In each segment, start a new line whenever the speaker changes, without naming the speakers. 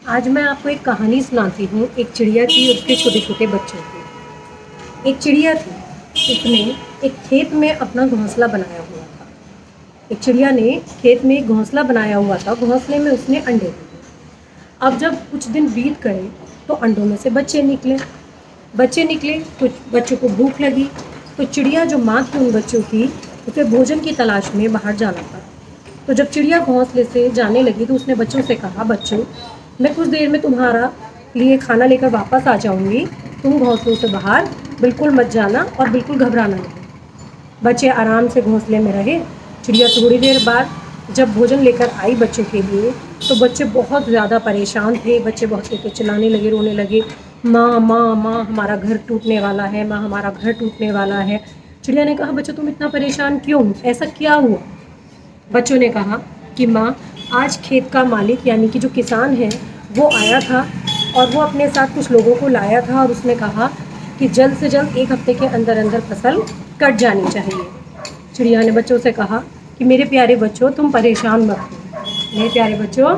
आज मैं आपको एक कहानी सुनाती हूँ, एक चिड़िया की और उसके छोटे छोटे बच्चों की। एक चिड़िया थी, उसने एक खेत में अपना घोंसला बनाया हुआ था। एक चिड़िया ने खेत में एक घोंसला बनाया हुआ था, घोंसले में उसने अंडे दिए। अब जब कुछ दिन बीत गए तो अंडों में से बच्चे निकले तो बच्चों को भूख लगी। तो चिड़िया जो माँ थी उन बच्चों की, उसे भोजन की तलाश में बाहर जाना पड़ा। तो जब चिड़िया घोंसले से जाने लगी तो उसने बच्चों से कहा, बच्चों, मैं कुछ देर में तुम्हारा लिए खाना लेकर वापस आ जाऊंगी, तुम घोंसलों से बाहर बिल्कुल मत जाना और बिल्कुल घबराना नहीं। बच्चे आराम से घोंसले में रहे। चिड़िया थोड़ी देर बाद जब भोजन लेकर आई बच्चों के लिए, तो बच्चे बहुत ज़्यादा परेशान थे। बच्चे बहुत लेकर चिल्लाने लगे, रोने लगे, माँ माँ माँ, हमारा घर टूटने वाला है, माँ हमारा घर टूटने वाला है। चिड़िया ने कहा, बच्चों तुम इतना परेशान क्यों, ऐसा क्या हुआ? बच्चों ने कहा कि माँ, आज खेत का मालिक यानी कि जो किसान है वो आया था और वो अपने साथ कुछ लोगों को लाया था और उसने कहा कि जल्द से जल्द 1 हफ्ते के अंदर अंदर फसल कट जानी चाहिए। चिड़िया ने बच्चों से कहा कि मेरे प्यारे बच्चों, तुम परेशान मत हो। मेरे प्यारे बच्चों,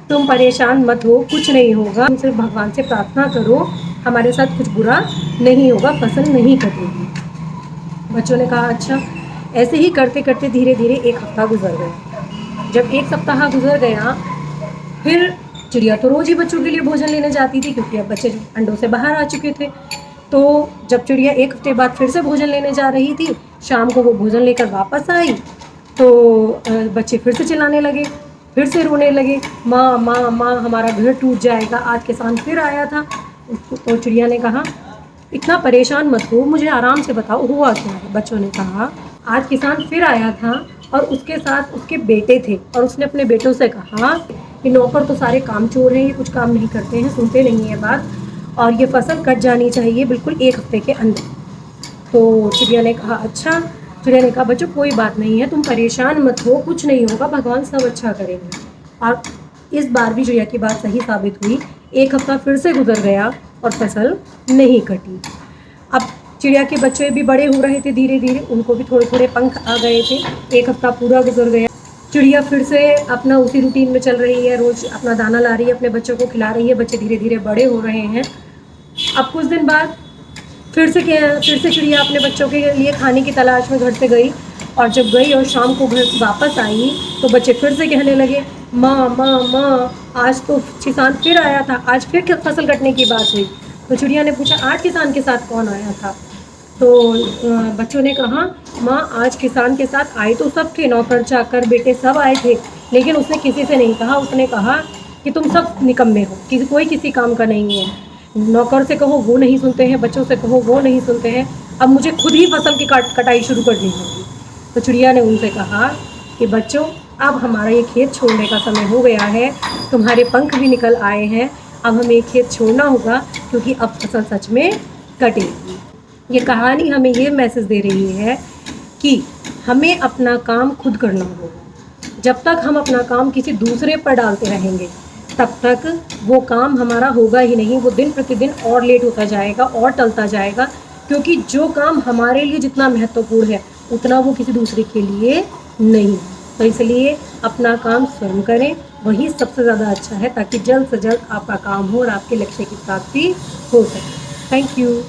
तुम परेशान मत हो, कुछ नहीं होगा, तुम सिर्फ भगवान से प्रार्थना करो, हमारे साथ कुछ बुरा नहीं होगा, फसल नहीं कटेगी। बच्चों ने कहा, अच्छा। ऐसे ही करते करते धीरे धीरे 1 हफ्ता गुजर गया। जब 1 सप्ताह गुजर गया, फिर चिड़िया तो रोज़ ही बच्चों के लिए भोजन लेने जाती थी, क्योंकि अब बच्चे अंडों से बाहर आ चुके थे। तो जब चिड़िया 1 हफ्ते बाद फिर से भोजन लेने जा रही थी, शाम को वो भोजन लेकर वापस आई तो बच्चे फिर से चिल्लाने लगे, फिर से रोने लगे, माँ माँ माँ, हमारा घर टूट जाएगा, आज किसान फिर आया था। तो चिड़िया ने कहा, इतना परेशान मत हो, मुझे आराम से बताओ हुआ क्या है। बच्चों ने कहा, आज किसान फिर आया था और उसके साथ उसके बेटे थे, और उसने अपने बेटों से कहा कि नौकर तो सारे कामचोर हैं, ये कुछ काम नहीं करते हैं, सुनते नहीं है बात, और ये फसल कट जानी चाहिए बिल्कुल 1 हफ्ते के अंदर। तो चिड़िया ने कहा, अच्छा। चिड़िया ने कहा, बच्चों कोई बात नहीं है, तुम परेशान मत हो, कुछ नहीं होगा, भगवान सब अच्छा करेंगे। और इस बार भी चिड़िया की बात सही साबित हुई। 1 हफ्ता फिर से गुजर गया और फसल नहीं कटी। अब चिड़िया के बच्चे भी बड़े हो रहे थे धीरे धीरे, उनको भी थोड़े थोड़े पंख आ गए थे। 1 हफ्ता पूरा गुजर गया। चिड़िया फिर से अपना उसी रूटीन में चल रही है, रोज़ अपना दाना ला रही है, अपने बच्चों को खिला रही है, बच्चे धीरे धीरे बड़े हो रहे हैं। अब कुछ दिन बाद फिर से चिड़िया अपने बच्चों के लिए खाने की तलाश में घर से गई, और जब गई और शाम को घर वापस आई तो बच्चे फिर से कहने लगे, माँ माँ माँ, आज तो किसान फिर आया था, आज फिर फसल कटने की बात हुई। तो चिड़िया ने पूछा, आज किसान के साथ कौन आया था? तो बच्चों ने कहा, माँ, आज किसान के साथ आए तो सब थे, नौकर चाकर बेटे सब आए थे, लेकिन उसने किसी से नहीं कहा। उसने कहा कि तुम सब निकम्मे हो, कोई किसी काम का नहीं है। नौकर से कहो वो नहीं सुनते हैं, बच्चों से कहो वो नहीं सुनते हैं, अब मुझे खुद ही फसल की कटाई शुरू करनी होगी। तो चिड़िया ने उनसे कहा कि बच्चों, अब हमारा ये खेत छोड़ने का समय हो गया है, तुम्हारे पंख भी निकल आए हैं, अब हमें खेत छोड़ना होगा, क्योंकि अब फसल सच में कटेगी। ये कहानी हमें ये मैसेज दे रही है कि हमें अपना काम खुद करना होगा। जब तक हम अपना काम किसी दूसरे पर डालते रहेंगे, तब तक वो काम हमारा होगा ही नहीं, वो दिन प्रतिदिन और लेट होता जाएगा और टलता जाएगा, क्योंकि जो काम हमारे लिए जितना महत्वपूर्ण है उतना वो किसी दूसरे के लिए नहीं। तो इसलिए अपना काम स्वयं करें, वही सबसे ज़्यादा अच्छा है, ताकि जल्द से जल्द आपका काम हो और आपके लक्ष्य की प्राप्ति हो सके। Thank you.